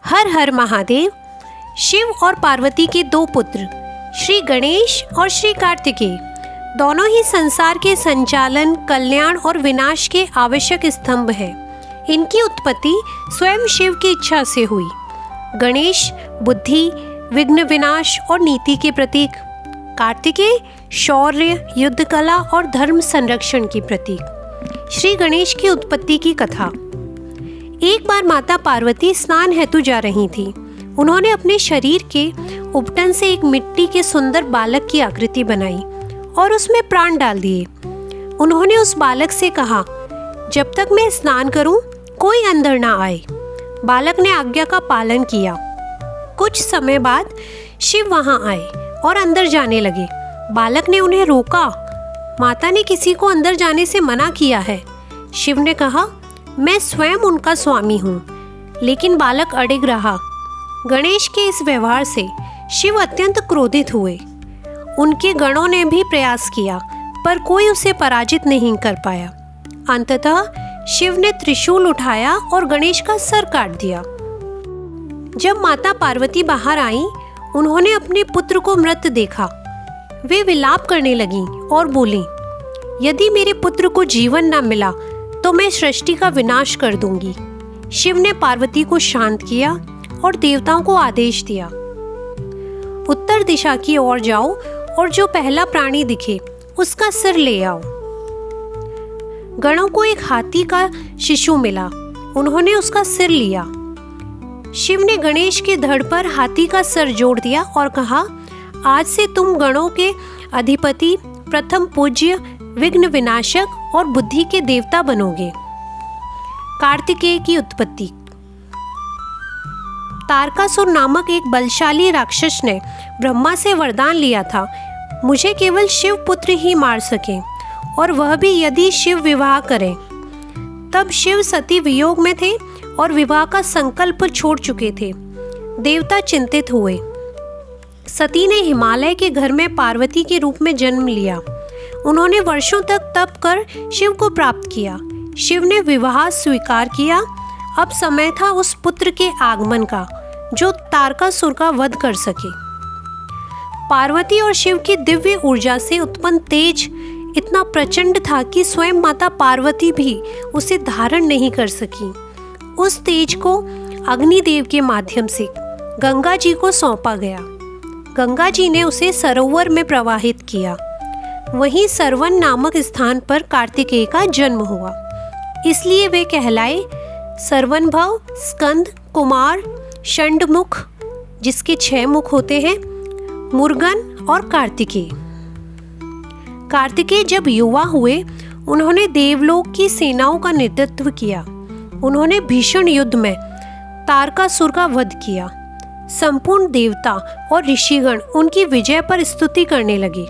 हर हर महादेव। शिव और पार्वती के दो पुत्र श्री गणेश और श्री कार्तिकेय दोनों ही संसार के संचालन, कल्याण और विनाश के आवश्यक स्तंभ हैं। इनकी उत्पत्ति स्वयं शिव की इच्छा से हुई। गणेश बुद्धि, विघ्न विनाश और नीति के प्रतीक, कार्तिकेय शौर्य, युद्ध कला और धर्म संरक्षण की प्रतीक। श्री गणेश की उत्पत्ति की कथा। एक बार माता पार्वती स्नान हेतु जा रही थी। उन्होंने अपने शरीर के उपटन से एक मिट्टी के सुंदर बालक की आकृति बनाई और उसमें प्राण डाल दिए। उन्होंने उस बालक से कहा, जब तक मैं स्नान करूं, कोई अंदर ना आए। बालक ने आज्ञा का पालन किया। कुछ समय बाद शिव वहां आए और अंदर जाने लगे। बालक ने उन्हें रोका। माता ने किसी को अंदर जाने से मना किया है। शिव ने कहा, मैं स्वयं उनका स्वामी हूँ। लेकिन बालक अडिग रहा। गणेश के इस व्यवहार से शिव अत्यंत क्रोधित हुए। उनके गणों ने भी प्रयास किया, पर कोई उसे पराजित नहीं कर पाया। अंततः शिव ने त्रिशूल उठाया और गणेश का सर काट दिया। जब माता पार्वती बाहर आई, उन्होंने अपने पुत्र को मृत देखा। वे विलाप करने लगीं और बोलीं, यदि मेरे पुत्र को जीवन न मिला तो मैं सृष्टि का विनाश कर दूंगी। शिव ने पार्वती को शांत किया और देवताओं को आदेश दिया, उत्तर दिशा की ओर जाओ और जो पहला प्राणी दिखे उसका सिर ले आओ। गणों को एक हाथी का शिशु मिला। उन्होंने उसका सिर लिया। शिव ने गणेश के धड़ पर हाथी का सर जोड़ दिया और कहा, आज से तुम गणों के अधिपति, प्रथम पूज्य, विघ्न विनाशक और बुद्धि के देवता बनोगे। कार्तिकेय की उत्पत्ति। तारकासुर नामक एक बलशाली राक्षस ने ब्रह्मा से वरदान लिया था, मुझे केवल शिव पुत्र ही मार सके, और वह भी यदि शिव विवाह करें। तब शिव सती वियोग में थे और विवाह का संकल्प छोड़ चुके थे। देवता चिंतित हुए। सती ने हिमालय के घर में पार्वती के रूप में जन्म लिया। उन्होंने वर्षों तक तप कर शिव को प्राप्त किया। शिव ने विवाह स्वीकार किया। अब समय था उस पुत्र के आगमन का जो तारकासुर का वध कर सके। पार्वती और शिव की दिव्य ऊर्जा से उत्पन्न तेज इतना प्रचंड था कि स्वयं माता पार्वती भी उसे धारण नहीं कर सकी। उस तेज को अग्निदेव के माध्यम से गंगा जी को सौंपा गया। गंगा जी ने उसे सरोवर में प्रवाहित किया। वहीं सरवन नामक स्थान पर कार्तिकेय का जन्म हुआ। इसलिए वे कहलाए सरवनभव, स्कंद, कुमार, षंडमुख जिसके 6 मुख होते हैं, मुर्गन और कार्तिकेय। कार्तिकेय जब युवा हुए, उन्होंने देवलोक की सेनाओं का नेतृत्व किया। उन्होंने भीषण युद्ध में तारकासुर का वध किया। संपूर्ण देवता और ऋषिगण उनकी विजय पर स्तुति करने लगे।